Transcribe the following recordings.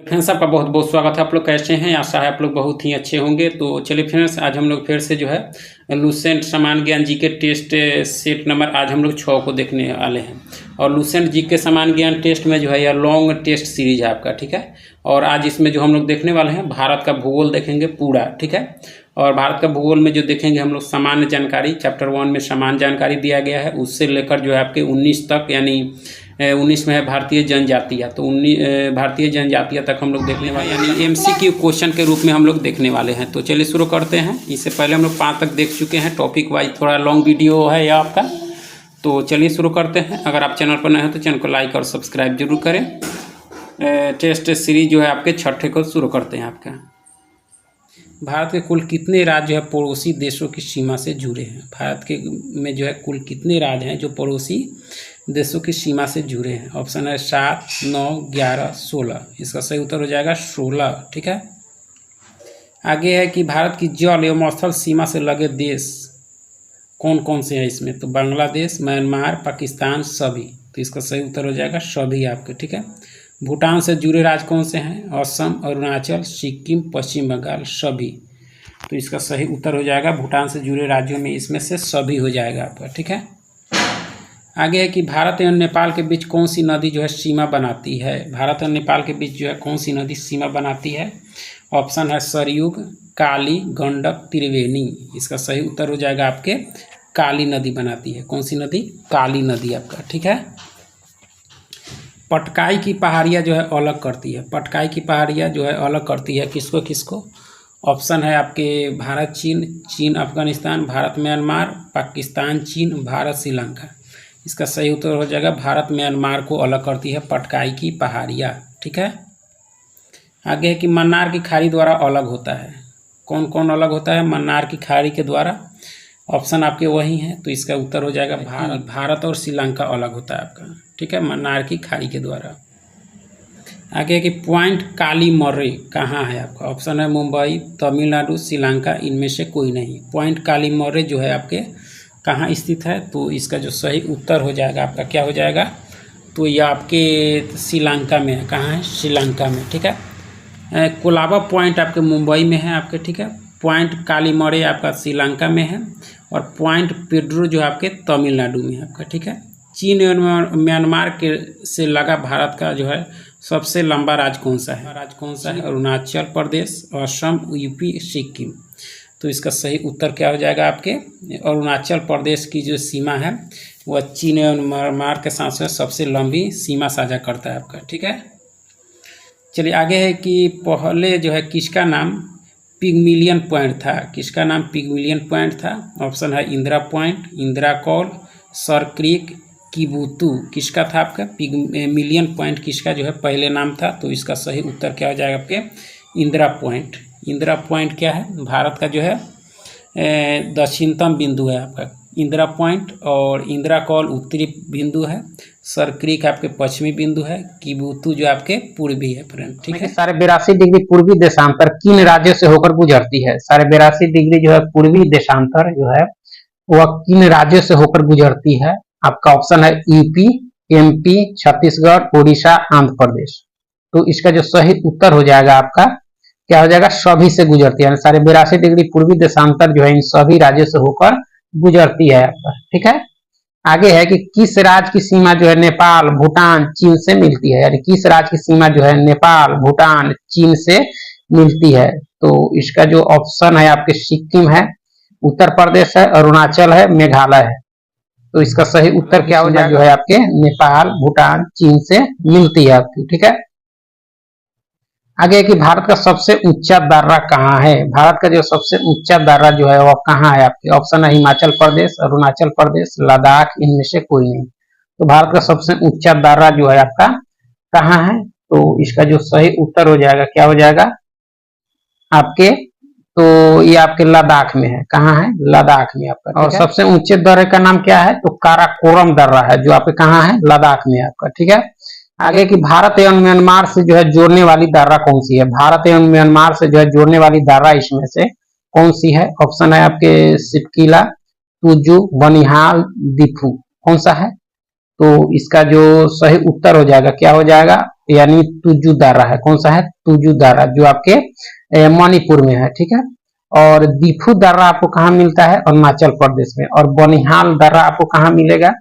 Friends आपका बहुत बहुत स्वागत है। आप लोग कैसे हैं? आशा है आप लोग बहुत ही अच्छे होंगे। तो चलिए फ्रेंड्स, आज हम लोग फिर से जो है लूसेंट समान ज्ञान जी के टेस्ट सेट नंबर आज हम लोग 6 को देखने वाले हैं। और लूसेंट जी के समान ज्ञान टेस्ट में जो है यह लॉन्ग टेस्ट सीरीज है आपका, ठीक है। और आज इसमें जो हम लोग देखने वाले हैं भारत का भूगोल देखेंगे पूरा, ठीक है। और भारत का भूगोल में जो देखेंगे हम लोग सामान्य जानकारी, चैप्टर 1 में सामान्य जानकारी दिया गया है, उससे लेकर जो है आपके 19 तक, यानी 19 में है भारतीय जनजातियाँ, तो 19 भारतीय जनजातियाँ तक हम लोग देखने वाले, यानी एमसीक्यू क्वेश्चन के रूप में हम लोग देखने वाले हैं। तो चलिए शुरू करते हैं। इससे पहले हम लोग 5 तक देख चुके हैं। टॉपिक वाइज थोड़ा लॉन्ग वीडियो है यह आपका। तो चलिए शुरू करते हैं। अगर आप चैनल पर नए हो तो चैनल को लाइक और सब्सक्राइब जरूर करें। टेस्ट सीरीज जो है आपके 6ठे को शुरू करते हैं आपका। भारत के कुल कितने राज्य जो है पड़ोसी देशों की सीमा से जुड़े हैं? भारत के में जो है कुल कितने राज्य हैं जो पड़ोसी देशों की सीमा से जुड़े हैं? ऑप्शन है 7, 9, 11, 16। इसका सही उत्तर हो जाएगा 16, ठीक है। आगे है कि भारत की जल एवं स्थल सीमा से लगे देश कौन कौन से हैं इसमें? तो बांग्लादेश, म्यांमार, पाकिस्तान, सभी। तो इसका सही उत्तर हो जाएगा सभी आपके, ठीक है। भूटान से जुड़े राज्य कौन से हैं? असम, अरुणाचल, सिक्किम, पश्चिम बंगाल, सभी। तो इसका सही उत्तर हो जाएगा भूटान से जुड़े राज्यों में इसमें से सभी हो जाएगा आपका, ठीक है। आगे है कि भारत एवं नेपाल के बीच कौन सी नदी जो है सीमा बनाती है? भारत और नेपाल के बीच जो है कौन सी नदी सीमा बनाती है? ऑप्शन है सरयुग, काली, गंडक, त्रिवेणी। इसका सही उत्तर हो जाएगा आपके काली नदी बनाती है। कौन सी नदी? काली नदी आपका, ठीक है। पटकाई की पहाड़ियाँ जो है अलग करती है। पटकाई की पहाड़ियाँ जो है अलग करती है किसको किसको? ऑप्शन है आपके भारत चीन, चीन अफगानिस्तान, भारत म्यांमार, पाकिस्तान चीन, भारत श्रीलंका। इसका सही उत्तर हो जाएगा भारत म्यांमार को अलग करती है पटकाई की पहाड़ियाँ, ठीक है। आगे है कि मन्नार की खाड़ी द्वारा अलग होता है। कौन कौन अलग होता है मन्नार की खाड़ी के द्वारा? ऑप्शन आपके वही हैं। तो इसका उत्तर हो जाएगा भारत और श्रीलंका अलग होता है आपका, ठीक है, मन्नार की खाड़ी के द्वारा। आगे है कि पॉइंट काली मर्रे कहाँ है आपका? ऑप्शन है मुंबई, तमिलनाडु, श्रीलंका, इनमें से कोई नहीं। पॉइंट काली मर्रे जो है आपके कहाँ स्थित है? तो इसका जो सही उत्तर हो जाएगा आपका क्या हो जाएगा? तो ये आपके श्रीलंका में है। कहाँ है? श्रीलंका में, ठीक है। कोलाबा पॉइंट आपके मुंबई में है आपके, ठीक है। पॉइंट कालीमरे आपका श्रीलंका में है। और पॉइंट पेड्रो जो आपके तमिलनाडु में है आपका, ठीक है। चीन एवं म्यांमार के से लगा भारत का जो है सबसे लंबा राज्य कौन सा है? राज्य कौन सा है? अरुणाचल प्रदेश, असम, यूपी, सिक्किम। तो इसका सही उत्तर क्या हो जाएगा आपके? अरुणाचल प्रदेश की जो सीमा है वह चीन एवं म्यांमार के साथ में सबसे लंबी सीमा साझा करता है आपका, ठीक है। चलिए आगे है कि पहले जो है किसका नाम पिगमिलियन पॉइंट था? किसका नाम पिगमिलियन पॉइंट था? ऑप्शन है इंदिरा पॉइंट, इंदिरा कॉल, सर क्रीक, किबुतू। किसका था आपका पिगमिलियन पॉइंट? किसका जो है पहले नाम था? तो इसका सही उत्तर क्या हो जाएगा आपके? इंदिरा पॉइंट। इंदिरा पॉइंट क्या है? भारत का जो है दक्षिणतम बिंदु है आपका इंदिरा पॉइंट। और इंदिरा कॉल उत्तरी बिंदु है, सर क्रीक आपके पश्चिमी बिंदु है, किबुतू जो आपके पूर्वी है फ्रेंड, ठीक है। 82 डिग्री पूर्वी देशांतर किन राज्यों से होकर गुजरती है? 82 डिग्री जो है पूर्वी देशांतर जो है वह किन राज्यों से होकर गुजरती है? आपका ऑप्शन है यूपी, एमपी, छत्तीसगढ़, उड़ीसा, आंध्र प्रदेश। तो इसका जो सही उत्तर हो जाएगा आपका क्या हो जाएगा? सभी से गुजरती है। 82 डिग्री पूर्वी देशांतर जो है इन सभी राज्यों से होकर गुजरती है आपका, ठीक है। आगे है कि किस राज्य की सीमा जो है नेपाल, भूटान, चीन से मिलती है? यानी किस राज्य की सीमा जो है नेपाल, भूटान, चीन से मिलती है? तो इसका जो ऑप्शन है आपके सिक्किम है, उत्तर प्रदेश है, अरुणाचल है, मेघालय है। तो इसका सही उत्तर क्या हो जाएगा? जो है आपके नेपाल, भूटान, चीन से मिलती है आपकी, ठीक है। आगे है कि भारत का सबसे ऊंचा दर्रा कहाँ है? भारत का जो सबसे ऊंचा दर्रा जो है वह कहाँ है आपके? ऑप्शन है हिमाचल प्रदेश, अरुणाचल प्रदेश, लद्दाख, इनमें से कोई नहीं। तो भारत का सबसे ऊंचा दर्रा जो है आपका कहाँ है? तो इसका जो सही उत्तर हो जाएगा क्या हो जाएगा आपके? तो ये आपके लद्दाख में है। कहाँ है? लद्दाख में आपका। और सबसे ऊंचे दर्रे का नाम क्या है? तो काराकोरम दर्रा है जो आपके कहाँ है? लद्दाख में आपका, ठीक है। आगे कि भारत एवं म्यांमार से जो है जोड़ने वाली दर्रा कौन सी है? भारत एवं म्यांमार से जो है जोड़ने वाली दर्रा इसमें से कौन सी है? ऑप्शन है आपके सिपकिला, तुजू, बनिहाल, दिफू। कौन सा है? तो इसका जो सही उत्तर हो जाएगा क्या हो जाएगा, यानी तुजुदारा है। कौन सा है, तुजुदारा, जो आपके मणिपुर में है, ठीक है। और दीफू दर्रा आपको कहाँ मिलता है, अरुणाचल प्रदेश में। और बनिहाल दर्रा आपको कहाँ मिलेगा,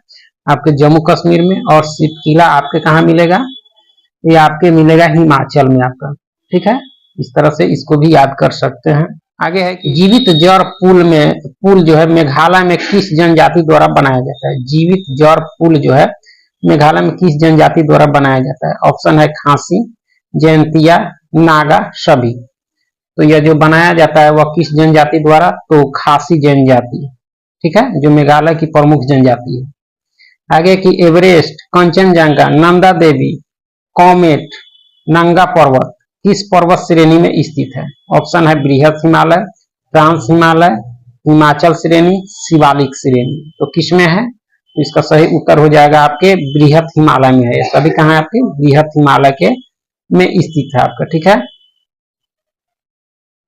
आपके जम्मू कश्मीर में। और सिपकिला आपके कहाँ मिलेगा, ये आपके मिलेगा हिमाचल में आपका, ठीक है। इस तरह से इसको भी याद कर सकते हैं। आगे है कि जीवित जड़ पुल जो है मेघालय में किस जनजाति द्वारा बनाया जाता है। जीवित जड़ पुल जो है मेघालय में किस जनजाति द्वारा बनाया जाता है। ऑप्शन है खासी, जयंतिया, नागा, सभी। तो यह जो बनाया जाता है वह किस जनजाति द्वारा, तो खासी जनजाति, ठीक है, जो मेघालय की प्रमुख जनजाति है। आगे की एवरेस्ट, कंचनजंगा, नंदा देवी, कॉमेट, नंगा पर्वत किस पर्वत श्रेणी में स्थित है। ऑप्शन है बृहद हिमालय, ट्रांस हिमालय, हिमाचल श्रेणी, शिवालिक श्रेणी। तो किसमें है, तो इसका सही उत्तर हो जाएगा आपके बृहद हिमालय में है। सभी कहाँ है आपके बृहद हिमालय के में स्थित है आपका, ठीक है।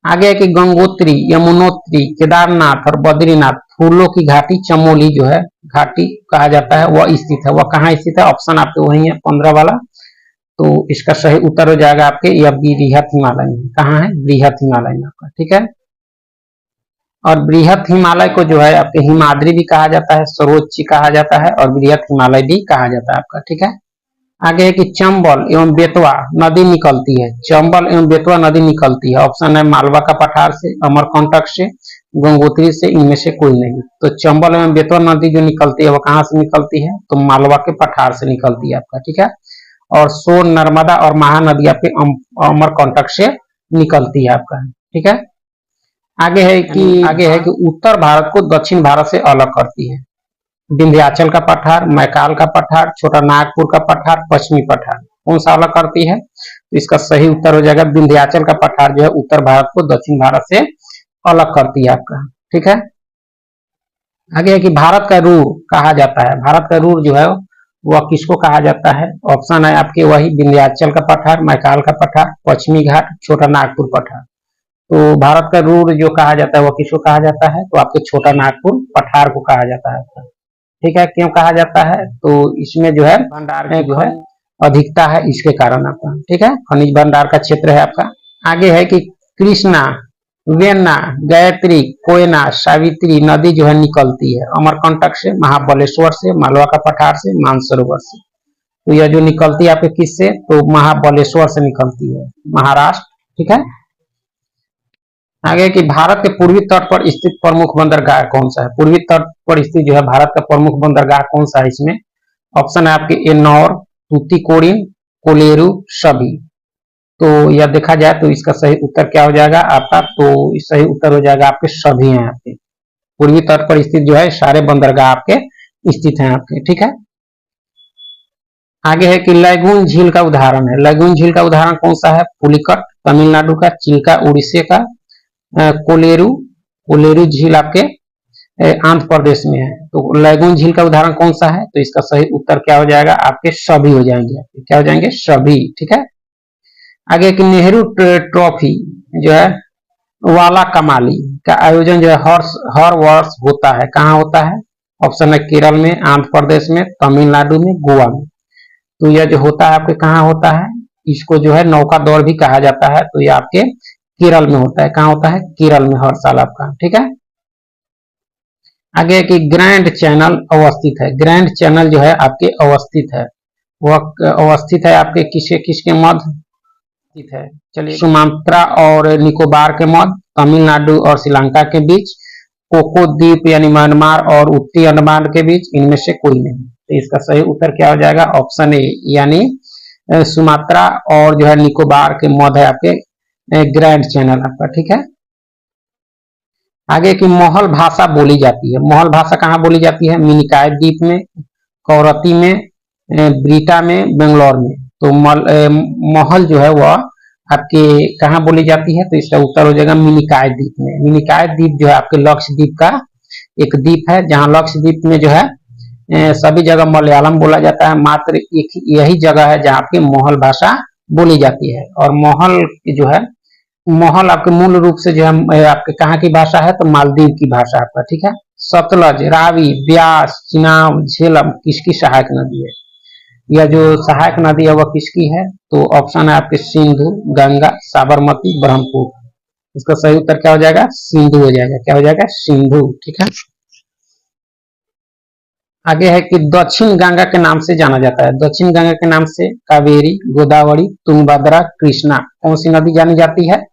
आगे है कि गंगोत्री, यमुनोत्री, केदारनाथ और बद्रीनाथ फूलों की घाटी चमोली जो है घाटी कहा जाता है वह स्थित है, वह कहाँ स्थित है। ऑप्शन आपके वही है 15 वाला। तो इसका सही उत्तर हो जाएगा आपके यह बृहद हिमालय में। कहाँ है, बृहद हिमालय में आपका, ठीक है। और बृहद हिमालय को जो है आपके हिमाद्री भी कहा जाता है, सर्वोच्च कहा जाता है और बृहद हिमालय भी कहा जाता है आपका, ठीक है। आगे है कि चंबल एवं बेतवा नदी निकलती है। चंबल एवं बेतवा नदी निकलती है। ऑप्शन है मालवा का पठार से, अमरकंटक से, गंगोत्री से, इनमें से कोई नहीं। तो चंबल एवं बेतवा नदी जो निकलती है वो कहाँ से निकलती है, तो मालवा के पठार से निकलती है आपका, ठीक है। और सोन, नर्मदा और महानदी आपके अमरकंटक से निकलती है आपका, ठीक है। आगे है कि उत्तर भारत को दक्षिण भारत से अलग करती है। विंध्याचल का पठार, मैकाल का पठार, छोटा नागपुर का पठार, पश्चिमी पठार, कौन सा अलग करती है। तो इसका सही उत्तर हो जाएगा विंध्याचल का पठार जो है उत्तर भारत को दक्षिण भारत से अलग करती है आपका, ठीक है। आगे है कि भारत का रूर कहा जाता है। भारत का रूर जो है वह किसको कहा जाता है। ऑप्शन है आपके वही विंध्याचल का पठार, मैकाल का पठार, पश्चिमी घाट, छोटा नागपुर पठार। तो भारत का रूर जो कहा जाता है वह किसको कहा जाता है, तो आपके छोटा नागपुर पठार को कहा जाता है, ठीक है। क्यों कहा जाता है, तो इसमें जो है भंडार की जो है अधिकता है, इसके कारण आपका, ठीक है, खनिज भंडार का क्षेत्र है आपका। आगे है कि कृष्णा, वेन्ना, गायत्री, कोयना, सावित्री नदी जो है निकलती है अमरकंटक से, महाबलेश्वर से, मालवा का पठार से, मानसरोवर से। तो यह जो निकलती है आपके किससे, तो महाबलेश्वर से निकलती है, महाराष्ट्र, ठीक है। आगे कि भारत के पूर्वी तट पर स्थित प्रमुख बंदरगाह कौन सा है। पूर्वी तट पर स्थित जो है भारत का प्रमुख बंदरगाह कौन सा है इसमें। ऑप्शन है आपके एन्नौर, तूतीकोरिन, कोलेरू, सभी। तो यह देखा जाए तो इसका सही उत्तर क्या हो जाएगा आपका, तो सही उत्तर हो जाएगा आपके सभी हैं आपके। पूर्वी तट पर स्थित जो है सारे बंदरगाह आपके स्थित हैं आपके, ठीक है। आगे है कि लैगून झील का उदाहरण है। लैगून झील का उदाहरण कौन सा है, पुलिकट तमिलनाडु का, चिल्का उड़ीसा का, कोलेरू झील आपके आंध्र प्रदेश में है। तो लैगून झील का उदाहरण कौन सा है, तो इसका सही उत्तर क्या हो जाएगा आपके सभी हो जाएंगे, क्या हो जाएंगे सभी, ठीक है। आगे कि नेहरू ट्रॉफी जो है वाला कमाली का आयोजन जो है हर वर्ष होता है, कहाँ होता है। ऑप्शन है केरल में, आंध्र प्रदेश में, तमिलनाडु में, गोवा में। तो यह जो होता है आपके कहाँ होता है, इसको जो है नौका दौड़ भी कहा जाता है। तो यह आपके केरल में होता है, कहाँ होता है, केरल में हर साल आपका, ठीक है। आगे कि ग्रैंड चैनल अवस्थित है। ग्रैंड चैनल जो है आपके अवस्थित है, वह अवस्थित है आपके किसके मध्य स्थित है। चलिए, सुमात्रा और निकोबार के मध्य, तमिलनाडु और श्रीलंका के बीच, कोको द्वीप यानी म्यांमार और उत्तरी अंडमान के बीच, इनमें से कोई नहीं। तो इसका सही उत्तर क्या हो जाएगा, ऑप्शन ए यानी सुमात्रा और जो है निकोबार के मध्य है आपके ग्रैंड चैनल आपका, ठीक है। आगे की मोहल भाषा बोली जाती है। मोहल भाषा कहाँ बोली जाती है, मिनिकॉय द्वीप में, कौरती में, ब्रीटा में, बेंगलोर में। तो मोहल जो है वह आपके कहाँ बोली जाती है, तो इसका उत्तर हो जाएगा मिनिकॉय द्वीप में। मिनिकॉय द्वीप जो है आपके लक्षद्वीप का एक द्वीप है, जहाँ लक्षद्वीप में जो है सभी जगह मलयालम बोला जाता है, मात्र एक यही जगह है जहाँ आपकी मोहल भाषा बोली जाती है। और मोहल जो है, मोहल आपके मूल रूप से जो है आपके कहाँ की भाषा है, तो मालदीव की भाषा आपका, ठीक है। सतलज, रावी, ब्यास, चिनाब, झेलम किसकी सहायक नदी है? यह जो सहायक नदी है वह किसकी है? तो ऑप्शन है आपके सिंधु, गंगा, साबरमती, ब्रह्मपुत्र। इसका सही उत्तर क्या हो जाएगा? सिंधु हो जाएगा। क्या हो जाएगा? सिंधु। ठीक है। आगे है कि दक्षिण गंगा के नाम से जाना जाता है। दक्षिण गंगा के नाम से कावेरी, गोदावरी, तुंगभद्रा, कृष्णा कौन सी नदी जानी जाती है?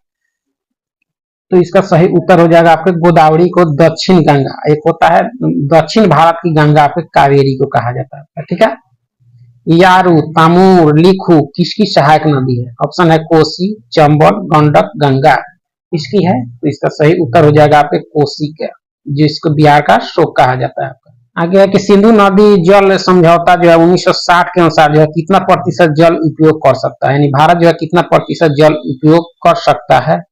तो इसका सही उत्तर हो जाएगा आपके गोदावरी को दक्षिण गंगा। एक होता है दक्षिण भारत की गंगा, आपके कावेरी को कहा जाता है। ठीक है। यारू, तामूर, लिखू किसकी सहायक नदी है? ऑप्शन है कोसी, चंबल, गंडक, गंगा। किसकी है? तो इसका सही उत्तर हो जाएगा आपके कोसी का, जिसको बिहार का शोक कहा जाता है। आगे है कि सिंधु नदी जल समझौता जो है 1960 के अनुसार जो है कितना प्रतिशत जल उपयोग कर सकता है, यानी भारत जो है कितना प्रतिशत जल उपयोग कर सकता है?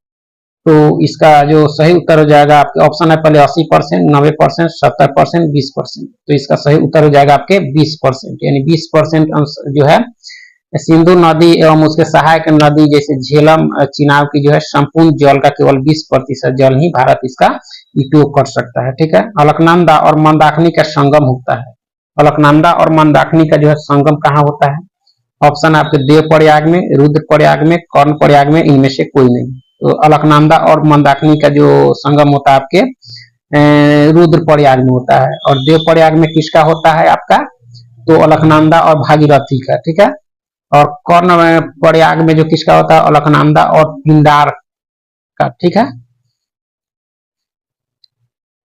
तो इसका जो सही उत्तर हो जाएगा आपके ऑप्शन है पहले 80%, 90%, 70%, 20%। तो इसका सही उत्तर हो जाएगा आपके 20%, यानी 20% जो है सिंधु नदी एवं उसके सहायक नदी जैसे झेलम, चिनाब की जो है संपूर्ण जल का केवल 20% जल ही भारत इसका उपयोग कर सकता है। ठीक है। अलकनंदा और मंदाकिनी का संगम होता है। अलकनंदा और मंदाकिनी का जो है संगम कहाँ होता है? ऑप्शन आपके देव प्रयाग में, रुद्र प्रयाग में, कर्ण प्रयाग में, इनमें से कोई नहीं। तो अलकनंदा और मंदाकिनी का जो संगम होता है आपके रुद्र प्रयाग में होता है। और देव प्रयाग में किसका होता है आपका? तो अलकनंदा और भागीरथी का। ठीक है। और कर्ण प्रयाग में जो किसका होता है? अलकनंदा और पिंडार का। ठीक है।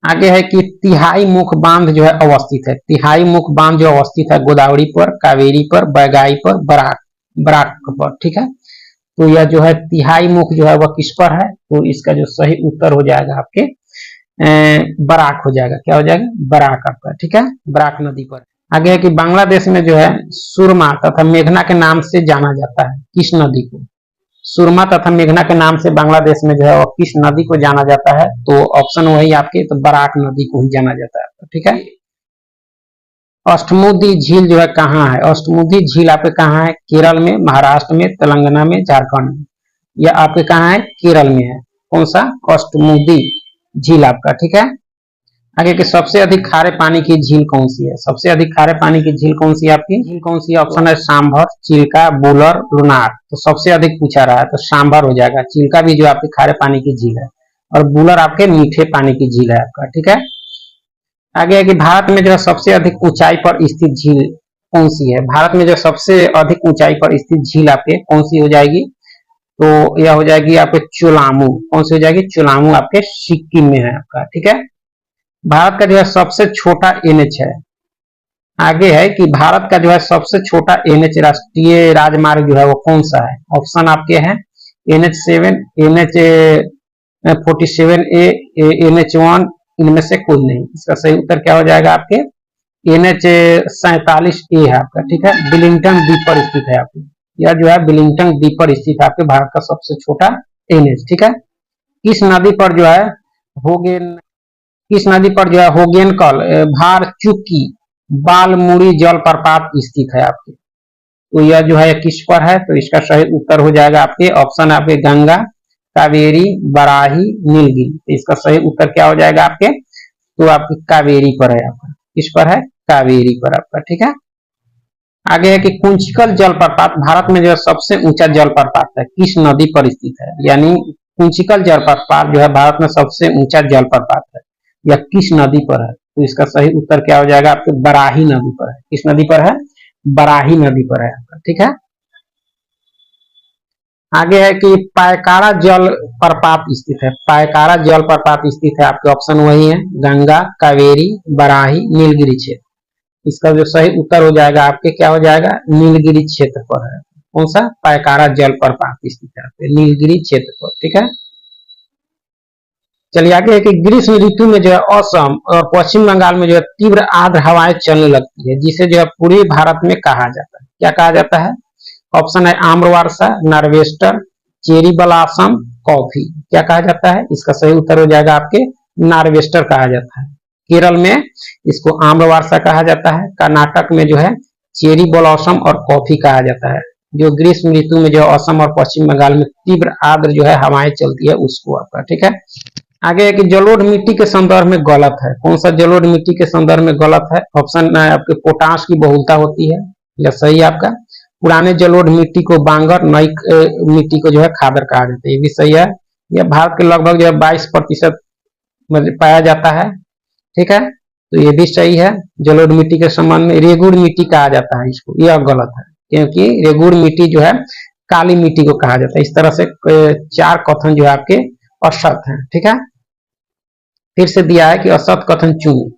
आगे है कि तिहाई मुख बांध जो है अवस्थित है। तिहाई मुख बांध जो अवस्थित है गोदावरी पर, कावेरी पर, बैगाई पर, बराक पर। ठीक है। तो यह जो है तिहाई मुख जो है वह किस पर है? तो इसका जो सही उत्तर हो जाएगा आपके बराक हो जाएगा। क्या हो जाएगा? बराक आपका। ठीक है। बराक नदी पर। आगे है कि बांग्लादेश में जो है सुरमा तथा मेघना के नाम से जाना जाता है किस नदी को? सुरमा तथा मेघना के नाम से बांग्लादेश में जो है वो किस नदी को जाना जाता है? तो ऑप्शन वही आपके, तो बराक नदी को ही जाना जाता है। ठीक है। अष्टमुदी झील जो है कहाँ है? अष्टमुदी झील आपके कहाँ है? केरल में, महाराष्ट्र में, तेलंगाना में, झारखंड में। यह आपके कहाँ है? केरल में है। कौन सा? अष्टमुदी झील आपका। ठीक है। आगे के सबसे अधिक खारे पानी की झील कौन सी है? सबसे अधिक खारे पानी की झील कौन सी है आपकी? झील कौन सी है? ऑप्शन है सांभर, चिल्का, बुलर, लुनार। तो सबसे अधिक पूछा रहा है तो सांभर हो जाएगा। चिल्का भी जो आपके खारे पानी की झील है और बुलर आपके मीठे पानी की झील है आपका। ठीक है। आगे है कि भारत में जो है सबसे अधिक ऊंचाई पर स्थित झील कौन सी है? भारत में जो सबसे अधिक ऊंचाई पर स्थित झील आपके कौन सी हो जाएगी? तो यह हो जाएगी आपके चोलामू। कौन सी हो जाएगी? चोलामू आपके सिक्किम में है आपका। ठीक है। भारत का जो है सबसे छोटा एनएच है। आगे है कि भारत का जो है सबसे छोटा एनएच राष्ट्रीय राजमार्ग जो है वो कौन सा है? ऑप्शन आपके हैं NH7, NH47A, NH1, इनमें से कोई नहीं। इसका सही उत्तर क्या हो जाएगा आपके? NH47A है आपका। ठीक है। बिलिंगटन द्वीप पर स्थित है आपके। यह जो है बिलिंगटन द्वीप पर स्थित है आपके भारत का सबसे छोटा एनएच। ठीक है। इस नदी पर जो है होगेन इस नदी पर जो है होगेनकल, भारचुकी, बालमुड़ी जलप्रपात स्थित है आपके। तो यह जो है किस पर है? तो इसका सही उत्तर हो जाएगा आपके ऑप्शन आपके गंगा, कावेरी, बराही, नीलगिरी। तो इसका सही उत्तर क्या हो जाएगा आपके? तो आपकी कावेरी पर है आपका। किस पर है? कावेरी पर आपका। ठीक है। आगे है कि कुंचिकल जलप्रपात भारत में जो है सबसे ऊंचा जलप्रपात है किस नदी पर स्थित है? यानी कुंचिकल जलप्रपात जो है भारत में सबसे ऊंचा जलप्रपात है, यह किस नदी पर है? तो इसका सही उत्तर क्या हो जाएगा आपके? बराही नदी पर है। किस नदी पर है? बराही नदी पर है आपका। ठीक है। आगे है कि पायकारा जल प्रपात स्थित है। पायकारा जल प्रपात स्थित है आपके ऑप्शन वही है गंगा, कावेरी, बराही, नीलगिरी क्षेत्र। इसका जो सही उत्तर हो जाएगा आपके क्या हो जाएगा? नीलगिरी क्षेत्र पर है। कौन सा? पायकारा जल प्रपात स्थित है नीलगिरी क्षेत्र पर। ठीक है। चलिए आगे है कि ग्रीष्म ऋतु में जो है असम और पश्चिम बंगाल में जो है तीव्र आर्द्र हवाएं चलने लगती है, जिसे जो है पूर्वी भारत में कहा जाता है। क्या कहा जाता है? ऑप्शन है आम्रवर्षा, नार्वेस्टर, चेरी ब्लॉसम, कॉफी। क्या कहा जाता है? इसका सही उत्तर हो जाएगा आपके नार्वेस्टर कहा जाता है। केरल में इसको आम्रवर्षा कहा जाता है। कर्नाटक में जो है चेरी ब्लॉसम और कॉफी कहा जाता है। जो ग्रीष्म ऋतु में जो असम और पश्चिम बंगाल में तीव्र आर्द्र जो है हवाएं चलती है उसको आपका। ठीक है। आगे है कि जलोढ़ मिट्टी के संदर्भ में गलत है। कौन सा जलोढ़ मिट्टी के संदर्भ में गलत है? ऑप्शन है आपके पोटाश की बहुलता होती है, यह सही है आपका। पुराने जलोढ़ मिट्टी को बांगर, नई मिट्टी को जो है खादर कहा जाता है, ये भी सही है। यह भारत के लगभग जो है 22% पाया जाता है, ठीक है, तो ये भी सही है। जलोढ़ मिट्टी के संबंध में रेगुड़ मिट्टी कहा जाता है इसको, यह गलत है, क्योंकि रेगुड़ मिट्टी जो है काली मिट्टी को कहा जाता है। इस तरह से 4 कथन जो है आपके असत हैं, ठीक है। फिर से दिया है कि असत कथन चुने।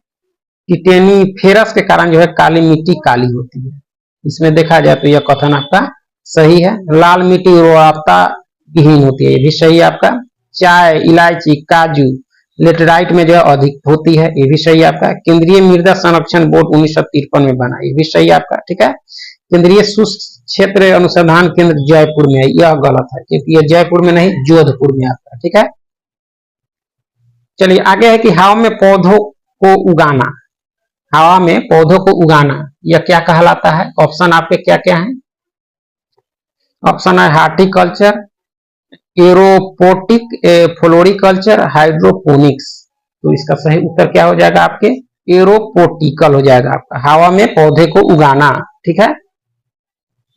टिटेनीफेरस के कारण जो है काली मिट्टी काली होती है, इसमें देखा जाए तो यह कथन आपका सही है। लाल मिट्टी उर्वरता विहीन होती है, ये भी सही है आपका। चाय, इलायची, काजू लेटेराइट में जो है अधिक होती है, ये भी सही है आपका। केंद्रीय मृदा संरक्षण बोर्ड 1953 में बना, ये भी सही है आपका, ठीक है। केंद्रीय शुष्क क्षेत्र अनुसंधान केंद्र जयपुर में है, यह गलत है, क्योंकि यह जयपुर में नहीं जोधपुर में आता है, ठीक है। चलिए आगे है कि हवा में पौधों को उगाना। हवा में पौधों को उगाना यह क्या कहलाता है? ऑप्शन आपके क्या क्या है? ऑप्शन है हार्टिकल्चर, एरोपोटिक, फ्लोरिकल्चर, हाइड्रोपोनिक्स। तो इसका सही उत्तर क्या हो जाएगा आपके? एरोपोटिकल हो जाएगा आपका, हवा में पौधे को उगाना, ठीक है।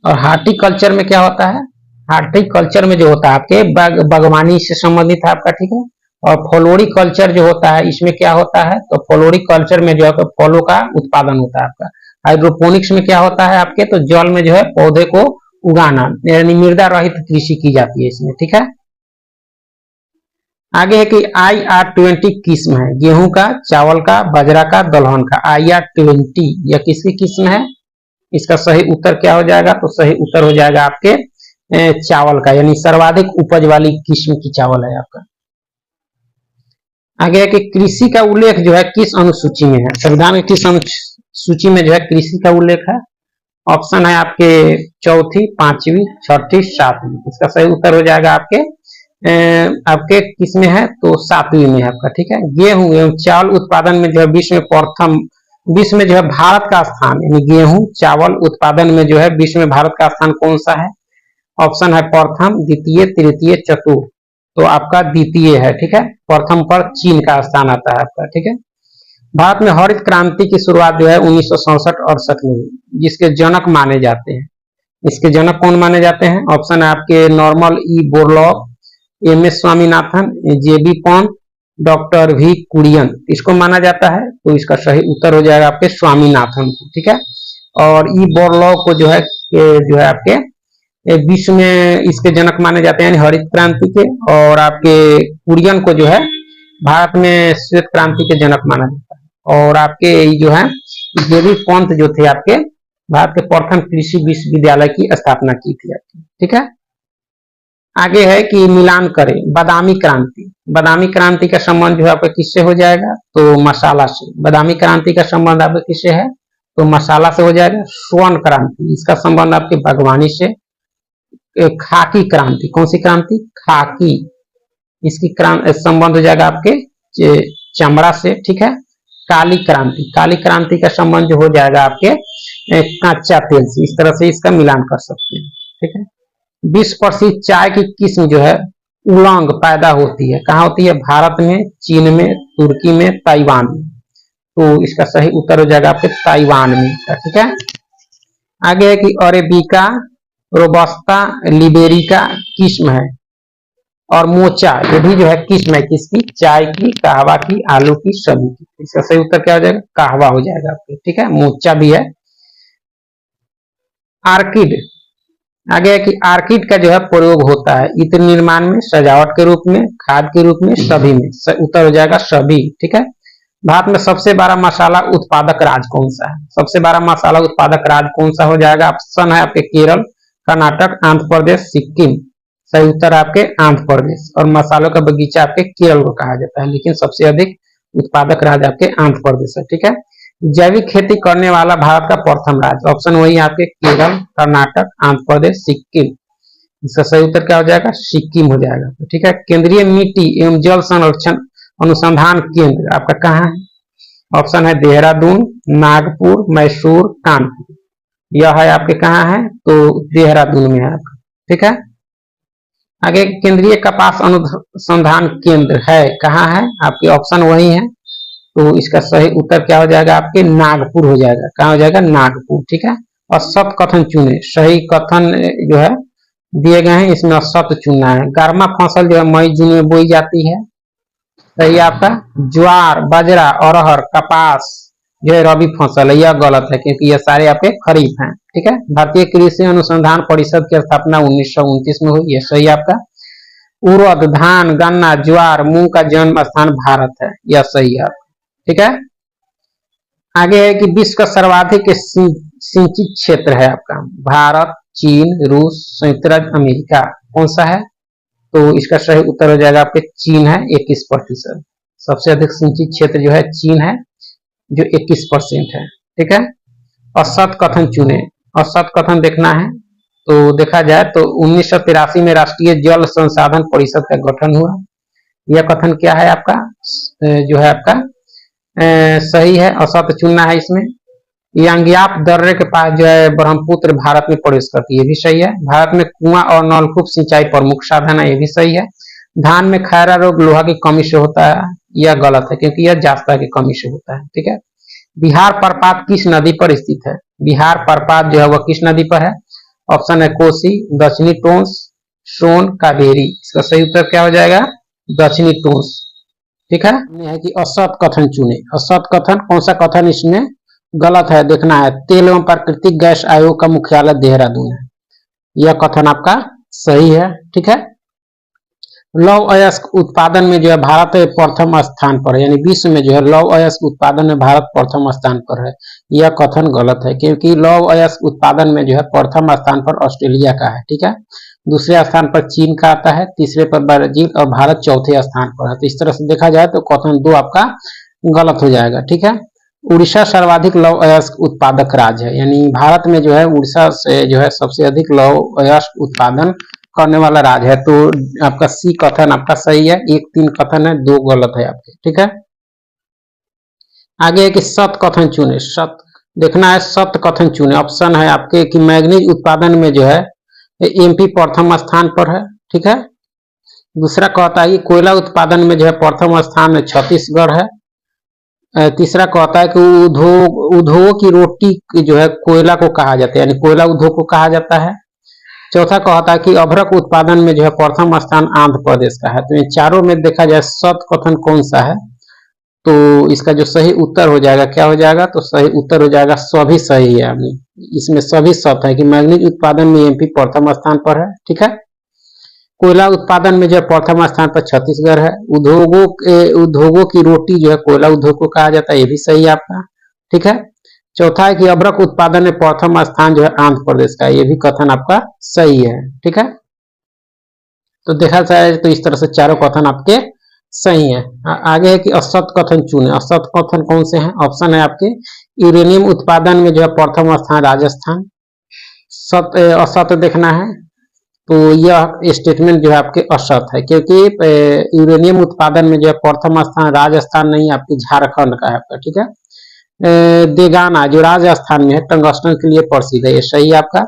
और हार्टिकल्चर में क्या होता है? हार्टिकल्चर में जो होता है आपके बागवानी से संबंधित है आपका, ठीक है। और फ्लोरिकल्चर जो होता है इसमें क्या होता है? तो फ्लोरिकल्चर में जो है फलों का उत्पादन होता है आपका। हाइड्रोपोनिक्स में क्या होता है आपके? तो जल में जो है पौधे को उगाना, यानी मृदा रहित कृषि की जाती है इसमें, ठीक है। आगे है कि IR-20 किस्म है, गेहूं का, चावल का, बाजरा का, दलहन का। IR-20 यह किसकी किस्म है? इसका सही उत्तर क्या हो जाएगा? तो सही उत्तर हो जाएगा आपके चावल का, यानी सर्वाधिक उपज वाली किस्म की चावल है आपका। आगे है कि कृषि का उल्लेख जो है किस अनुसूची में है? संविधान की किस अनुसूची में जो है कृषि का उल्लेख है? ऑप्शन है आपके चौथी, पांचवी, छठी, सातवीं। इसका सही उत्तर हो जाएगा आपके किस में है? तो सातवीं में है आपका, ठीक है। गेहूं एवं चावल उत्पादन में जो है विश्व में जो है भारत का स्थान, यानी गेहूं चावल उत्पादन में जो है विश्व में भारत का स्थान कौन सा है? ऑप्शन है प्रथम, द्वितीय, तृतीय, चतुर्थ। तो आपका द्वितीय है, ठीक है। प्रथम पर चीन का स्थान आता है आपका, ठीक है। भारत में हरित क्रांति की शुरुआत जो है 1967-68 में, जिसके जनक माने जाते हैं। इसके जनक कौन माने जाते हैं? ऑप्शन है आपके Norman E Borlaug, MS Swaminathan, JB पॉन्ट, डॉक्टर V कुरियन। इसको माना जाता है, तो इसका सही उत्तर हो जाएगा आपके स्वामीनाथन को, ठीक है। और ई बोरलॉग को जो है आपके विश्व में इसके जनक माने जाते हैं, हरित क्रांति के। और आपके कुरियन को जो है भारत में श्वेत क्रांति के जनक माना जाता है। और आपके जो है JB पंत जो थे आपके भारत के प्रथम कृषि विश्वविद्यालय की स्थापना की थी, ठीक है। आगे है कि मिलान करें बादामी क्रांति। बादामी क्रांति का संबंध जो है आपका किससे हो जाएगा? तो मसाला से। बादामी क्रांति का संबंध आपका किससे है? तो मसाला से हो जाएगा। स्वर्ण क्रांति, इसका संबंध आपके बागवानी से। खाकी क्रांति, कौन सी क्रांति? खाकी, इसकी संबंध हो जाएगा आपके चमड़ा से, ठीक है। काली क्रांति, काली क्रांति का संबंध जो हो जाएगा आपके कच्चा तेल से। इस तरह से इसका मिलान कर सकते हैं, ठीक है। विश्व प्रसिद्ध चाय की किस्म जो है उलंग पैदा होती है, कहाँ होती है? भारत में, चीन में, तुर्की में, ताइवान में। तो इसका सही उत्तर हो जाएगा आपके ताइवान में, ठीक है। आगे है कि अरेबिका, रोबस्ता, लिबेरिका किस्म है। और मोचा ये भी जो है किस्म है किसकी? चाय की, कहवा की, आलू की, सभी की। इसका सही उत्तर क्या हो जाएगा? कहवा हो जाएगा आपके, ठीक है। मोचा भी है। आर्किड, आगे है कि आर्किड का जो है प्रयोग होता है इत्र निर्माण में, सजावट के रूप में, खाद के रूप में, सभी में। उत्तर हो जाएगा सभी, ठीक है। भारत में सबसे बड़ा मसाला उत्पादक राज्य कौन सा है? सबसे बड़ा मसाला उत्पादक राज्य कौन सा हो जाएगा? ऑप्शन है आपके केरल, कर्नाटक, आंध्र प्रदेश, सिक्किम। सही उत्तर आपके आंध्र प्रदेश। और मसालों का बगीचा आपके केरल को कहा जाता है, लेकिन सबसे अधिक उत्पादक राज्य आपके आंध्र प्रदेश है, ठीक है। जैविक खेती करने वाला भारत का प्रथम राज्य, ऑप्शन वही आपके केरल, कर्नाटक, आंध्र प्रदेश, सिक्किम। इसका सही उत्तर क्या हो जाएगा? सिक्किम हो जाएगा, ठीक है। केंद्रीय मिट्टी एवं जल संरक्षण अनुसंधान केंद्र आपका कहाँ है? ऑप्शन है देहरादून, नागपुर, मैसूर, कानपुर। यह है आपके कहाँ है? तो देहरादून में है आपका, ठीक है। आगे केंद्रीय कपास अनुसंधान केंद्र है कहाँ है, आपके ऑप्शन वही है। तो इसका सही उत्तर क्या हो जाएगा, आपके नागपुर हो जाएगा। कहाँ हो जाएगा, नागपुर। ठीक है। और सत कथन चुने, सही कथन जो है दिए गए हैं, इसमें सत चुनना है। गर्मा फसल जो है मई जून में बोई जाती है। सही आपका। ज्वार, बाजरा, अरहर, कपास जो है रबी फसल है, यह गलत है क्योंकि यह सारे आपके खरीफ हैं। ठीक है। भारतीय कृषि अनुसंधान परिषद की स्थापना 1929 में हुई, यह सही आपका। उड़द, धान, गन्ना, ज्वार, मूंग का जन्म स्थान भारत है, यह सही है। ठीक है। आगे है कि विश्व का सर्वाधिक सिंचित क्षेत्र है आपका भारत, चीन, रूस, संयुक्त राज्य अमेरिका, कौन सा है। तो इसका सही उत्तर हो जाएगा आपके चीन है, 21%। सबसे अधिक सिंचित क्षेत्र जो है चीन है, जो 21% है। ठीक है। असत कथन चुने, असत कथन देखना है तो देखा जाए तो 1983 में राष्ट्रीय जल संसाधन परिषद का गठन हुआ। यह कथन क्या है आपका, जो है आपका सही है, असत चुनना है इसमें। यांग्याप दर्रे के पास जो है ब्रह्मपुत्र भारत में प्रवेश करती है, ये भी सही है। भारत में कुआं और नलकूप सिंचाई प्रमुख साधन है, ये भी सही है। धान में खैरा रोग लोहा की कमी से होता है, यह गलत है क्योंकि यह जास्ता की कमी से होता है। ठीक है। बिहार प्रपात किस नदी पर स्थित है, बिहार प्रपात जो है वह किस नदी पर है। ऑप्शन है कोसी, दक्षिणी टोंस, सोन, कावेरी। इसका सही उत्तर क्या हो जाएगा, दक्षिणी टोंस। ठीक है। है कि असत कथन चुने, असत कथन कौन सा कथन इसमें गलत है देखना है। तेल एवं प्राकृतिक गैस आयोग का मुख्यालय देहरादून है, यह कथन आपका सही है। ठीक है। लौह अयस्क उत्पादन में जो है भारत प्रथम स्थान पर है, यानी विश्व में जो है लौह अयस्क उत्पादन में भारत प्रथम स्थान पर है, यह कथन गलत है क्योंकि लौह अयस्क उत्पादन में जो है प्रथम स्थान पर ऑस्ट्रेलिया का है। ठीक है। दूसरे स्थान पर चीन का आता है, तीसरे पर ब्राजील और भारत चौथे स्थान पर है। तो इस तरह से देखा जाए तो कथन 2 आपका गलत हो जाएगा। ठीक है। उड़ीसा सर्वाधिक लौह अयस्क उत्पादक राज्य है, यानी भारत में जो है उड़ीसा से जो है सबसे अधिक लौह अयस्क उत्पादन करने वाला राज्य है। तो आपका सी कथन आपका सही है, 1-3 कथन है, 2 गलत है आपके। ठीक है। आगे है कि सत कथन चुने, सत देखना है, सत कथन चुने। ऑप्शन है आपके कि मैग्नीज उत्पादन में जो है एमपी प्रथम स्थान पर है। ठीक है। दूसरा कहता है कि कोयला उत्पादन में जो है प्रथम स्थान में छत्तीसगढ़ है। तीसरा कहता है कि उद्योग की रोटी जो है कोयला को कहा जाता है, यानी कोयला उद्योग को कहा जाता है। चौथा कहता है कि अभ्रक उत्पादन में जो है प्रथम स्थान आंध्र प्रदेश का है। तो इन चारों में देखा जाए सत कथन कौन सा है, तो इसका जो सही उत्तर हो जाएगा क्या हो जाएगा, तो सही उत्तर हो जाएगा सभी सही है। इसमें सभी सत है कि मैग्नीज उत्पादन में एमपी प्रथम स्थान पर है। ठीक है। कोयला उत्पादन में जो है प्रथम स्थान पर छत्तीसगढ़ है। उद्योगों की रोटी जो है कोयला उद्योग को कहा जाता है, ये भी सही है आपका। ठीक है। चौथा है कि अभ्रक उत्पादन में प्रथम स्थान जो है आंध्र प्रदेश का, ये भी कथन आपका सही है। ठीक है। तो देखा जाए तो इस तरह से चारों कथन आपके सही है। आगे है कि असत कथन चुने, असत कथन कौन से हैं। ऑप्शन है आपके यूरेनियम उत्पादन में जो है प्रथम स्थान राजस्थान। असत देखना है तो यह स्टेटमेंट जो है आपके असत है क्योंकि यूरेनियम उत्पादन में जो है प्रथम स्थान राजस्थान नहीं, आपके झारखंड का है आपका। ठीक है। देगाना जो राजस्थान में है टंगस्टन के लिए प्रसिद्ध है, ये सही है आपका।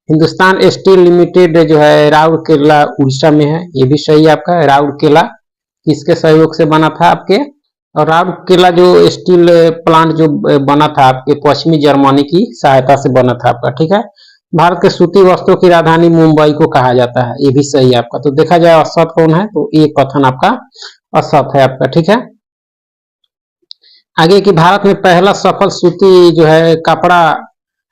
हिंदुस्तान स्टील लिमिटेड जो है राउरकेला उड़ीसा में है, ये भी सही है आपका। राउरकेला किसके सहयोग से बना था आपके, और राउरकेला जो स्टील प्लांट जो बना था आपके पश्चिमी जर्मनी की सहायता से बना था आपका। ठीक है। भारत के सूती वस्त्रों की राजधानी मुंबई को कहा जाता है, ये भी सही है आपका। तो देखा जाए असत कौन है, तो ये कथन आपका असत है आपका। ठीक है। आगे कि भारत में पहला सफल सूती जो है कपड़ा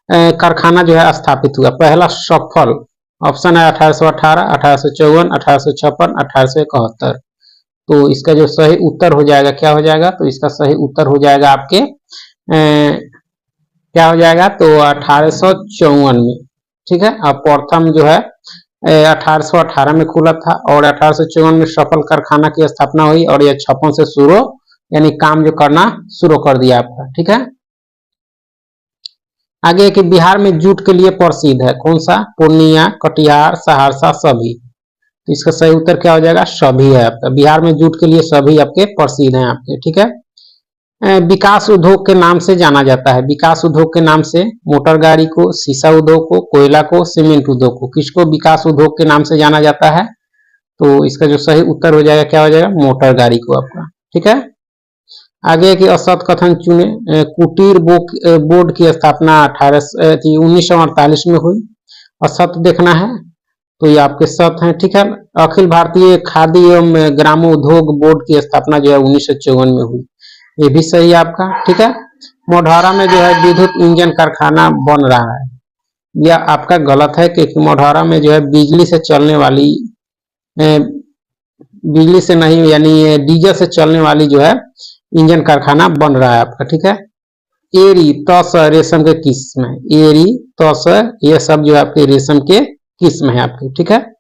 कारखाना जो है स्थापित हुआ, पहला सफल। ऑप्शन है 1818, 1854, 1856, 1871। तो इसका जो सही उत्तर हो जाएगा क्या हो जाएगा, तो इसका सही उत्तर हो जाएगा आपके क्या हो जाएगा, तो 1854 में। ठीक है। अब प्रथम जो है 1818 में खुला था और 1854 में सफल कारखाना की स्थापना हुई और यह 56 से शुरू यानी काम जो करना शुरू कर दिया आपका। ठीक है। आगे कि बिहार में जूट के लिए प्रसिद्ध है, कौन सा, पूर्णिया, कटिहार, सहरसा, सभी। तो इसका सही उत्तर क्या हो जाएगा, सभी है आपका। बिहार में जूट के लिए सभी आपके प्रसिद्ध हैं आपके। ठीक है। विकास उद्योग के नाम से जाना जाता है, विकास उद्योग के नाम से मोटर गाड़ी को, शीशा उद्योग को, कोयला को, सीमेंट उद्योग को, किसको विकास उद्योग के नाम से जाना जाता है, तो इसका जो सही उत्तर हो जाएगा क्या हो जाएगा, मोटर गाड़ी को आपका। ठीक है, आगे की असत कथन चुने। कुटीर बोर्ड की स्थापना 1948 में हुई। असत देखना है तो ये आपके सत हैं। ठीक है, अखिल भारतीय खादी एवं ग्रामोद्योग बोर्ड की स्थापना जो है 1954 में हुई, ये भी सही है आपका। ठीक है, मोढारा में जो है विद्युत इंजन कारखाना बन रहा है, यह आपका गलत है क्योंकि मोढारा में जो है बिजली से चलने वाली बिजली से नहीं यानी डीजल से चलने वाली जो है इंजन कारखाना बन रहा है आपका। ठीक है, एरी तस रेशम के किस्म है, एरी तस ये सब जो है आपके रेशम के किस्म है आपके। ठीक है,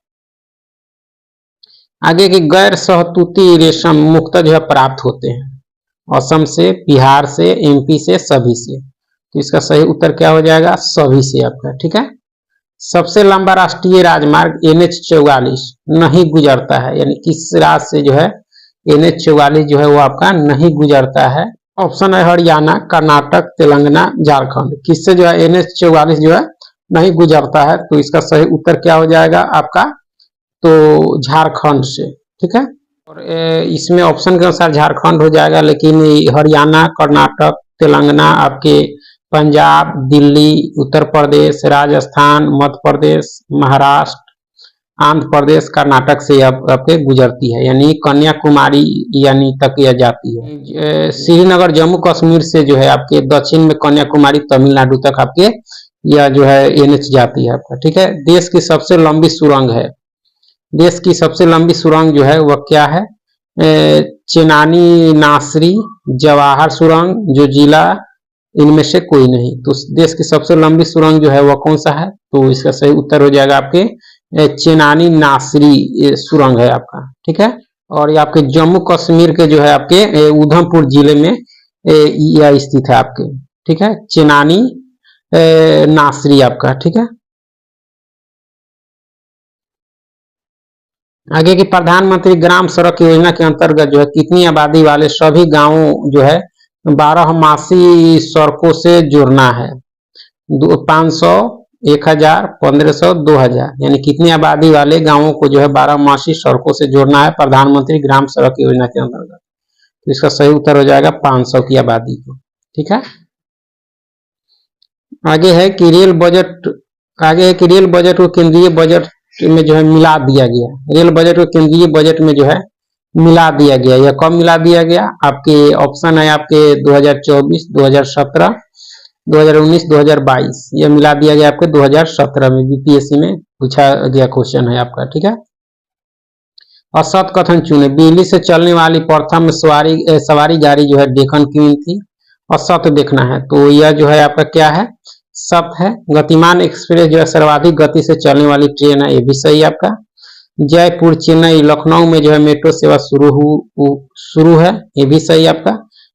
आगे की गैर सहतूती रेशम मुख्यतः जो है प्राप्त होते हैं असम से, बिहार से, एमपी से, सभी से। तो इसका सही उत्तर क्या हो जाएगा, सभी से आपका। ठीक है, सबसे लंबा राष्ट्रीय राजमार्ग NH44 नहीं गुजरता है, यानी किस राज्य से जो है NH44 जो है वो आपका नहीं गुजरता है। ऑप्शन है हरियाणा, कर्नाटक, तेलंगाना, झारखंड। किससे जो है NH44 जो है नहीं गुजरता है, तो इसका सही उत्तर क्या हो जाएगा आपका, तो झारखंड से। ठीक है, और इसमें ऑप्शन के अनुसार झारखंड हो जाएगा, लेकिन हरियाणा, कर्नाटक, तेलंगाना, आपके पंजाब, दिल्ली, उत्तर प्रदेश, राजस्थान, मध्य प्रदेश, महाराष्ट्र, आंध्र प्रदेश, कर्नाटक से आपके गुजरती है, यानी कन्याकुमारी यानी तक यह जाती है। श्रीनगर जम्मू कश्मीर से जो है आपके दक्षिण में कन्याकुमारी तमिलनाडु तक आपके यह जो है NH जाती है आपका। ठीक है, देश की सबसे लंबी सुरंग है, देश की सबसे लंबी सुरंग जो है वह क्या है, चेनानी नासरी, जवाहर सुरंग, जो जिला, इनमें से कोई नहीं। तो देश की सबसे लंबी सुरंग जो है वह कौन सा है, तो इसका सही उत्तर हो जाएगा आपके चेनानी नासरी सुरंग है आपका। ठीक है, और ये आपके जम्मू कश्मीर के जो है आपके उधमपुर जिले में यह स्थित है आपके। ठीक है, चेनानी नासरी आपका। ठीक है, आगे की प्रधानमंत्री ग्राम सड़क योजना के अंतर्गत जो है कितनी आबादी वाले सभी गांवों जो है 12मासी सड़कों से जोड़ना है, 500, 1000, 1500, 2000, यानी कितनी आबादी वाले गांवों को जो है 12मासी सड़कों से जोड़ना है प्रधानमंत्री ग्राम सड़क योजना के अंतर्गत। तो इसका सही उत्तर हो जाएगा 500 की आबादी को। ठीक है, आगे है कि रेल बजट को केंद्रीय बजट में जो है मिला दिया गया, रेल बजट को केंद्रीय बजट में जो है मिला दिया गया। यह कब मिला दिया गया, आपके ऑप्शन है आपके 2024, 2017, 2019, 2022। यह मिला दिया गया आपके 2017 में, बीपीएससी में पूछा गया क्वेश्चन है आपका। ठीक है, असत कथन चुने। बिजली से चलने वाली प्रथम सवारी गाड़ी जो है डेक्कन क्वीन थी। असत देखना है तो यह जो है आपका क्या है, सत है। गतिमान एक्सप्रेस जो है सर्वाधिक गति से चलने वाली ट्रेन है, ये भी सही है आपका। जयपुर, चेन्नई, लखनऊ में जो है मेट्रो सेवा शुरू है, ये भी सही है आपका।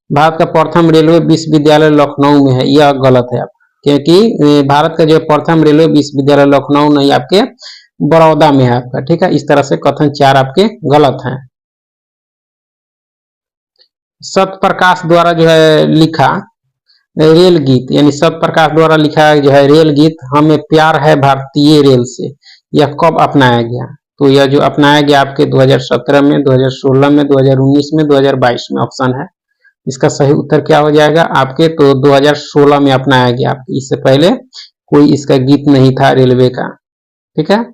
भारत का प्रथम रेलवे विश्वविद्यालय लखनऊ में है, यह गलत है आपका, क्योंकि भारत का जो प्रथम रेलवे विश्वविद्यालय लखनऊ नहीं आपके बड़ौदा में है आपका। ठीक है, इस तरह से कथन 4 आपके गलत हैं। सत्य प्रकाश द्वारा जो है लिखा रेल गीत, यानी सत्य प्रकाश द्वारा लिखा जो है रेल गीत हमें प्यार है भारतीय रेल से, यह कब अपनाया गया, तो यह जो अपनाया गया आपके 2017 में, 2016 में, 2019 में, 2022 में ऑप्शन है। इसका सही उत्तर क्या हो जाएगा आपके, तो 2016 में अपनाया गया आपके, इससे पहले कोई इसका गीत नहीं था रेलवे का। ठीक है,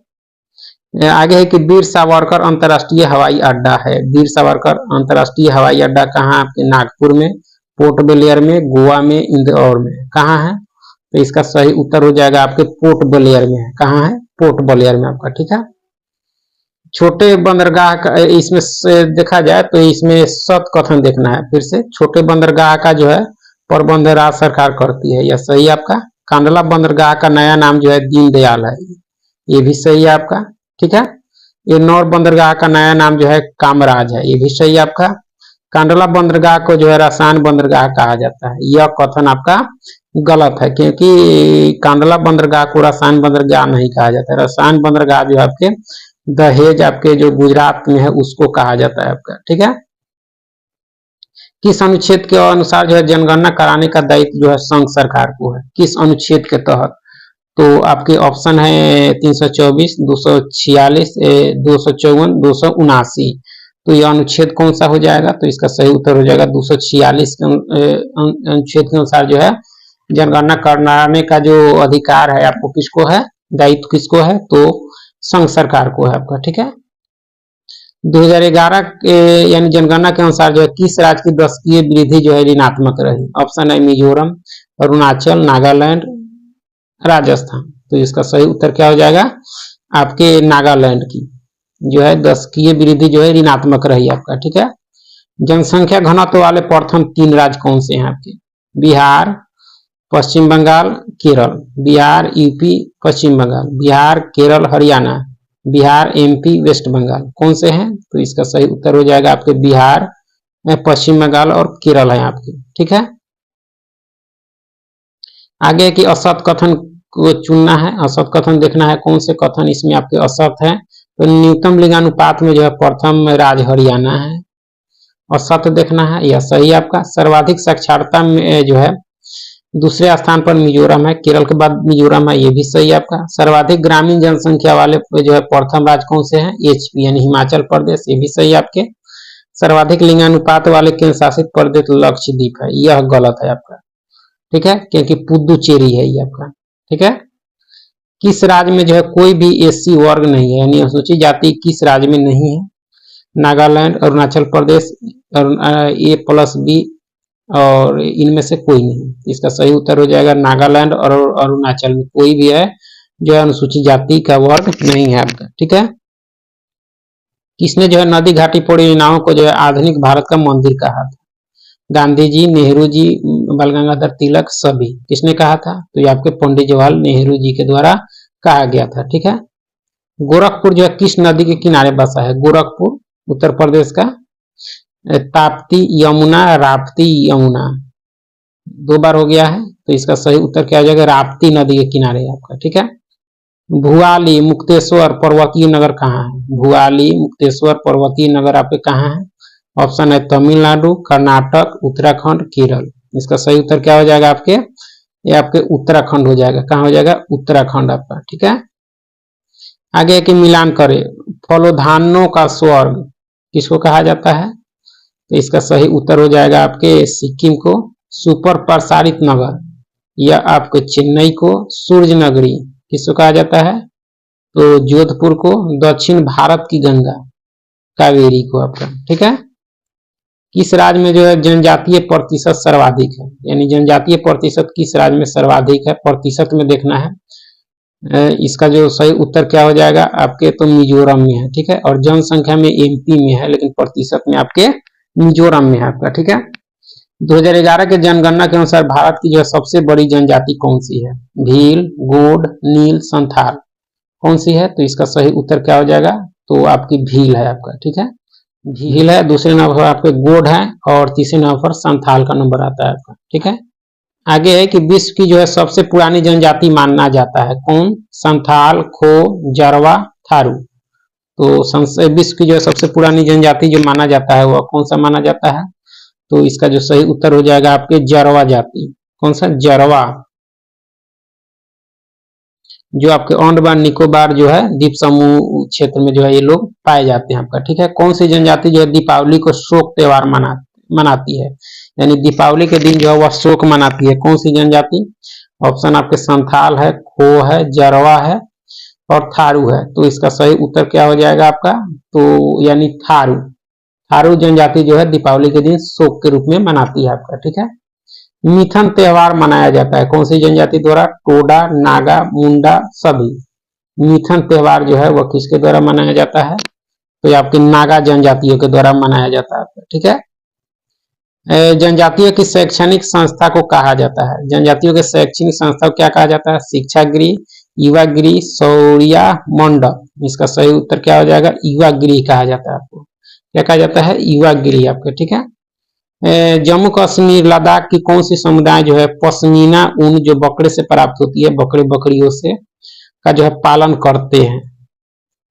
आगे है कि वीर सावरकर अंतर्राष्ट्रीय हवाई अड्डा है। वीर सावरकर अंतर्राष्ट्रीय हवाई अड्डा कहाँ, आपके नागपुर में, पोर्ट ब्लेयर में, गोवा में, इंदौर में, कहाँ है, तो इसका सही उत्तर हो जाएगा आपके पोर्ट ब्लेयर में है। कहाँ है, पोर्ट ब्लेयर में आपका। ठीक है, छोटे बंदरगाह का इसमें से देखा जाए तो इसमें सत कथन देखना है फिर से। छोटे बंदरगाह का जो है प्रबंध राज्य सरकार करती है, यह सही है आपका। कांडला बंदरगाह का नया नाम जो है दीनदयाल है, ये भी सही है आपका। ठीक है, ये नौर बंदरगाह का नया नाम जो है कामराज है, ये भी सही है आपका। कांडला बंदरगाह को जो है रसायन बंदरगाह कहा जाता है, यह कथन आपका गलत है, क्योंकि कांडला बंदरगाह को रसायन बंदरगाह नहीं कहा जाता है। रसायन बंदरगाह जो आपके दहेज आपके जो गुजरात में है उसको कहा जाता है आपका। ठीक है, किस अनुच्छेद के अनुसार जो है जनगणना कराने का दायित्व जो है संघ सरकार को है, किस अनुच्छेद के तहत, तो आपके ऑप्शन है 324, 246, 254, 279। तो यह अनुच्छेद कौन सा हो जाएगा? तो इसका सही उत्तर हो जाएगा 246 के अनुच्छेद के अनुसार जो है जनगणना कराने का जो अधिकार है आपको किसको है, दायित्व किसको है? तो संघ सरकार को है आपका। ठीक है, 2011 के यानी जनगणना के अनुसार जो है किस राज्य की दशकीय वृद्धि जो है ऋणात्मक रही? ऑप्शन है मिजोरम, अरुणाचल, नागालैंड, राजस्थान। तो इसका सही उत्तर क्या हो जाएगा? आपके नागालैंड की जो है दशकीय वृद्धि जो है ऋणात्मक रही आपका। ठीक है, जनसंख्या घनत्व वाले प्रथम 3 राज्य कौन से हैं आपके? Bihar, Paschim Bengal, Kerala. Bihar, UP, Paschim Bengal. Bihar, Kerala, Haryana. Bihar, MP, West Bengal. कौन से हैं? तो इसका सही उत्तर हो जाएगा आपके बिहार, पश्चिम बंगाल और केरल है आपके। ठीक है, आगे की असत कथन को चुनना है, असत कथन देखना है कौन से कथन इसमें आपके असत है। तो न्यूनतम लिंगानुपात में जो है प्रथम राज्य हरियाणा है, असत देखना है, यह सही आपका। सर्वाधिक साक्षरता में जो है दूसरे स्थान पर मिजोरम है, केरल के बाद मिजोरम है, ये भी सही आपका। सर्वाधिक ग्रामीण जनसंख्या वाले जो है प्रथम राज्य कौन से हैं? एचपी यानी हिमाचल प्रदेश, ये भी सही आपके। सर्वाधिक लिंगानुपात वाले केंद्र शासित प्रदेश लक्षद्वीप है, यह गलत है आपका। ठीक है, क्योंकि पुदुचेरी है ये आपका। ठीक है, किस राज्य में जो है कोई भी एससी वर्ग नहीं है यानी अनुसूचित जाति किस राज्य में नहीं है? नागालैंड, अरुणाचल प्रदेश, A+B और इनमें से कोई नहीं। इसका सही उत्तर हो जाएगा नागालैंड और अरुणाचल में कोई भी है जो है अनुसूचित जाति का वर्ग नहीं है आपका। ठीक है, किसने जो है नदी घाटी परियोजनाओं को जो है आधुनिक भारत का मंदिर कहा था? गांधी जी, नेहरू जी, बाल गंगाधर तिलक, सभी। किसने कहा था? तो ये आपके पंडित जवाहरलाल नेहरू जी के द्वारा कहा गया था। ठीक है, गोरखपुर जो है किस नदी के किनारे बसा है? गोरखपुर उत्तर प्रदेश का। ताप्ती, यमुना, राप्ती, यमुना, 2 बार हो गया है, तो इसका सही उत्तर क्या हो जाएगा? राप्ती नदी के किनारे है आपका। ठीक है, भुआली, मुक्तेश्वर पर्वतीय नगर कहाँ है? भुआली, मुक्तेश्वर पर्वतीय नगर आपके कहाँ है? ऑप्शन है तमिलनाडु, कर्नाटक, उत्तराखंड, केरल। इसका सही उत्तर क्या हो जाएगा आपके? ये आपके उत्तराखंड हो जाएगा। कहाँ हो जाएगा? उत्तराखंड आपका। ठीक है, आगे के मिलान करें, फलोधानों का स्वर्ग किसको कहा जाता है? तो इसका सही उत्तर हो जाएगा आपके सिक्किम को। सुपर प्रसारित नगर या आपके चेन्नई को। सूर्य नगरी किसको कहा जाता है? तो जोधपुर को। दक्षिण भारत की गंगा कावेरी को आपका। ठीक है, किस राज्य में जो है जनजातीय प्रतिशत सर्वाधिक है? यानी जनजातीय प्रतिशत किस राज्य में सर्वाधिक है? प्रतिशत में देखना है। इसका जो सही उत्तर क्या हो जाएगा आपके? तो मिजोरम में है। ठीक है, और जनसंख्या में एमपी में है, लेकिन प्रतिशत में आपके मिजोरम में है आपका। ठीक है, 2011 के जनगणना के अनुसार भारत की जो है सबसे बड़ी जनजाति कौन सी है? भील, गोंड, नील, संथाल, कौन सी है? तो इसका सही उत्तर क्या हो जाएगा? तो आपकी भील है आपका। ठीक है, भील है, दूसरे नंबर पर आपके गोंड है और तीसरे नंबर पर संथाल का नंबर आता है आपका। ठीक है, आगे है कि विश्व की जो है सबसे पुरानी जनजाति माना जाता है कौन? संथाल, खो, जारवा, थारू। तो विश्व की जो है सबसे पुरानी जनजाति जो माना जाता है वह कौन सा माना जाता है? तो इसका जो सही उत्तर हो जाएगा आपके जारवा जाति। कौन सा? जारवा, जो आपके अंडमान निकोबार जो है द्वीप समूह क्षेत्र में जो है ये लोग पाए जाते हैं आपका। ठीक है, कौन सी जनजाति जो है दीपावली को शोक त्योहार मनाती है? यानी दीपावली के दिन जो है वह शोक मनाती है, कौन सी जनजाति? ऑप्शन आपके संथाल है, खो है, जारवा है और थारू है। तो इसका सही उत्तर क्या हो जाएगा आपका? तो यानी थारू। थारू जनजाति जो है दीपावली के दिन शोक के रूप में मनाती है आपका। ठीक है, मिथन त्योहार मनाया जाता है कौन सी जनजाति द्वारा? टोडा, नागा, मुंडा, सभी। मिथन त्योहार जो है वह किसके द्वारा मनाया जाता है? तो ये आपके नागा जनजातियों के द्वारा मनाया जाता है। ठीक है, जनजातियों की शैक्षणिक संस्था को कहा जाता है? जनजातियों के शैक्षणिक संस्था को क्या कहा जाता है? शिक्षा गृह, युवा गृह, शौर्या मंडप। इसका सही उत्तर क्या हो जाएगा? युवा गृह कहा जाता है आपको। क्या कहा जाता है? युवा गृह आपके। ठीक है, जम्मू कश्मीर लद्दाख की कौन सी समुदाय जो है पश्मीना ऊन जो बकरे से प्राप्त होती है, बकरे बकरियों से का जो है पालन करते हैं?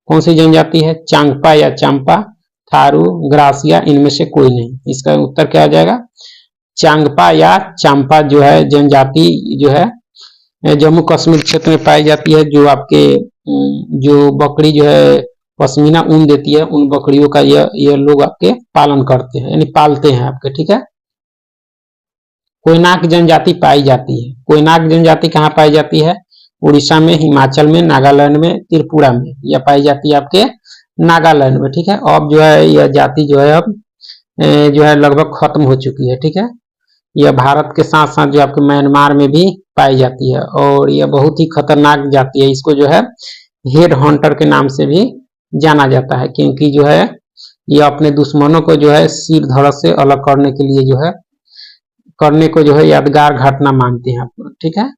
कौन सी जनजाति है? चांगपा या चांपा, थारू, ग्रासिया, इनमें से कोई नहीं। इसका उत्तर क्या हो जाएगा? चांगपा या चांपा जो है जनजाति जो है जम्मू कश्मीर क्षेत्र में पाई जाती है। जो आपके जो बकरी जो है पश्मीना ऊन देती है, उन बकरियों का यह लोग आपके पालन करते हैं, यानी पालते हैं आपके, ठीक है। कोयनाक जनजाति पाई जाती है। कोयनाक जनजाति कहाँ पाई जाती है? उड़ीसा में, हिमाचल में, नागालैंड में, त्रिपुरा में, यह पाई जाती है आपके नागालैंड में, ठीक है। अब जो है यह जाति जो है अब जो है लगभग खत्म हो चुकी है, ठीक है। यह भारत के साथ साथ जो आपके म्यांमार में भी पाई जाती है और यह बहुत ही खतरनाक जाति है। इसको जो है हेड हंटर के नाम से भी जाना जाता है, क्योंकि जो है यह अपने दुश्मनों को जो है सिर धड़ से अलग करने के लिए जो है करने को जो है यादगार घटना मानते हैं आप, ठीक है।